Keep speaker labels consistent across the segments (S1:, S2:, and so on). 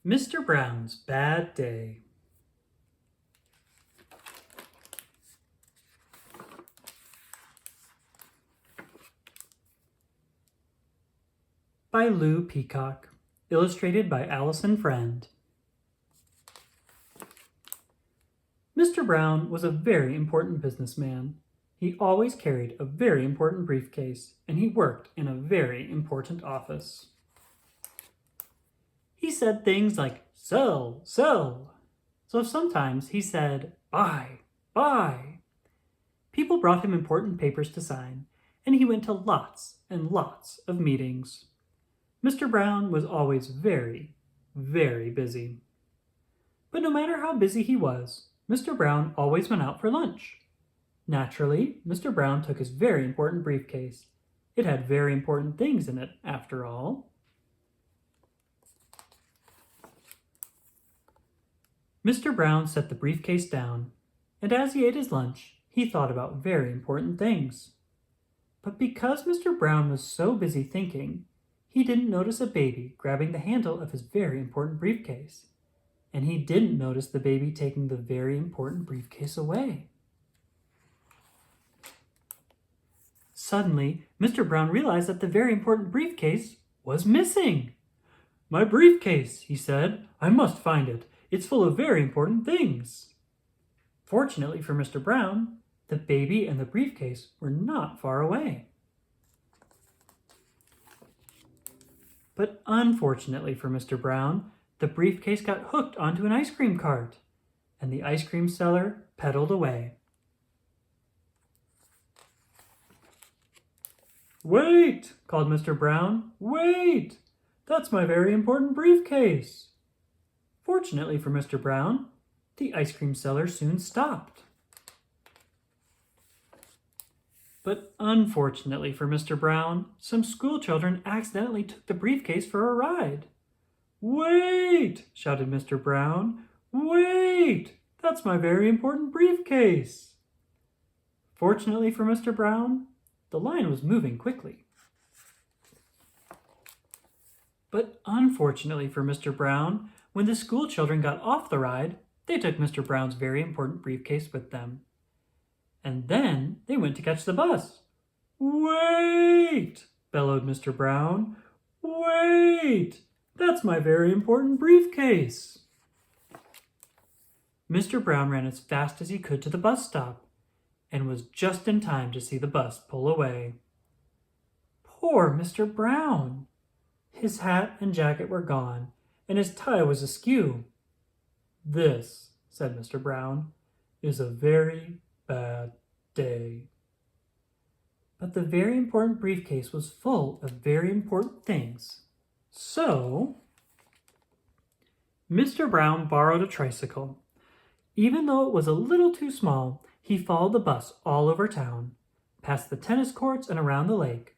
S1: Mr. Brown's Bad Day. By Lou Peacock. Illustrated by Alison Friend. Mr. Brown was a very important businessman. He always carried a very important briefcase, and he worked in a very important office. He said things like, sell, sell. So sometimes he said, buy, buy. People brought him important papers to sign, and he went to lots and lots of meetings. Mr. Brown was always very, very busy. But no matter how busy he was, Mr. Brown always went out for lunch. Naturally, Mr. Brown took his very important briefcase. It had very important things in it, after all. Mr. Brown set the briefcase down, and as he ate his lunch, he thought about very important things. But because Mr. Brown was so busy thinking, he didn't notice a baby grabbing the handle of his very important briefcase. And he didn't notice the baby taking the very important briefcase away. Suddenly, Mr. Brown realized that the very important briefcase was missing. "My briefcase," he said. "I must find it. It's full of very important things." Fortunately for Mr. Brown, the baby and the briefcase were not far away. But unfortunately for Mr. Brown, the briefcase got hooked onto an ice cream cart, and the ice cream seller pedaled away. "Wait!" called Mr. Brown. "Wait! That's my very important briefcase." Fortunately for Mr. Brown, the ice cream seller soon stopped. But unfortunately for Mr. Brown, some school children accidentally took the briefcase for a ride. "Wait!" shouted Mr. Brown. "Wait! That's my very important briefcase." Fortunately for Mr. Brown, the line was moving quickly. But unfortunately for Mr. Brown, when the school children got off the ride, they took Mr. Brown's very important briefcase with them. And then they went to catch the bus. "Wait!" bellowed Mr. Brown. "Wait! That's my very important briefcase." Mr. Brown ran as fast as he could to the bus stop and was just in time to see the bus pull away. Poor Mr. Brown! His hat and jacket were gone, and his tie was askew. "This," said Mr. Brown, "is a very bad day." But the very important briefcase was full of very important things. So, Mr. Brown borrowed a tricycle. Even though it was a little too small, he followed the bus all over town, past the tennis courts and around the lake.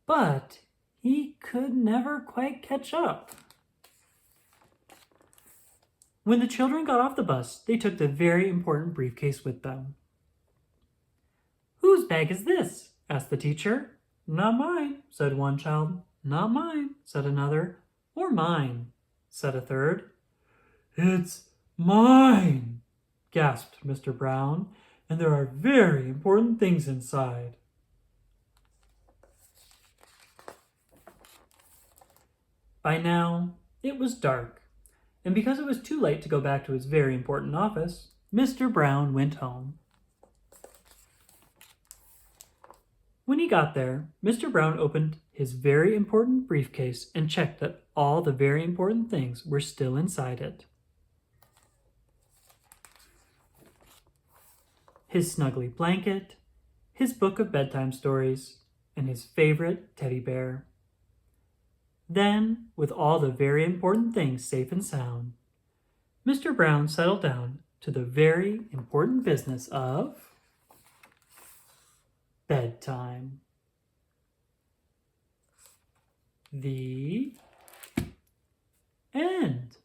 S1: But he could never quite catch up. When the children got off the bus, they took the very important briefcase with them. "Whose bag is this?" asked the teacher. "Not mine," said one child. "Not mine," said another. "Or mine," said a third. "It's mine," gasped Mr. Brown, "and there are very important things inside." By now, it was dark, and because it was too late to go back to his very important office, Mr. Brown went home. When he got there, Mr. Brown opened his very important briefcase and checked that all the very important things were still inside it. His snuggly blanket, his book of bedtime stories, and his favorite teddy bear. Then, with all the very important things safe and sound, Mr. Brown settled down to the very important business of bedtime. The end.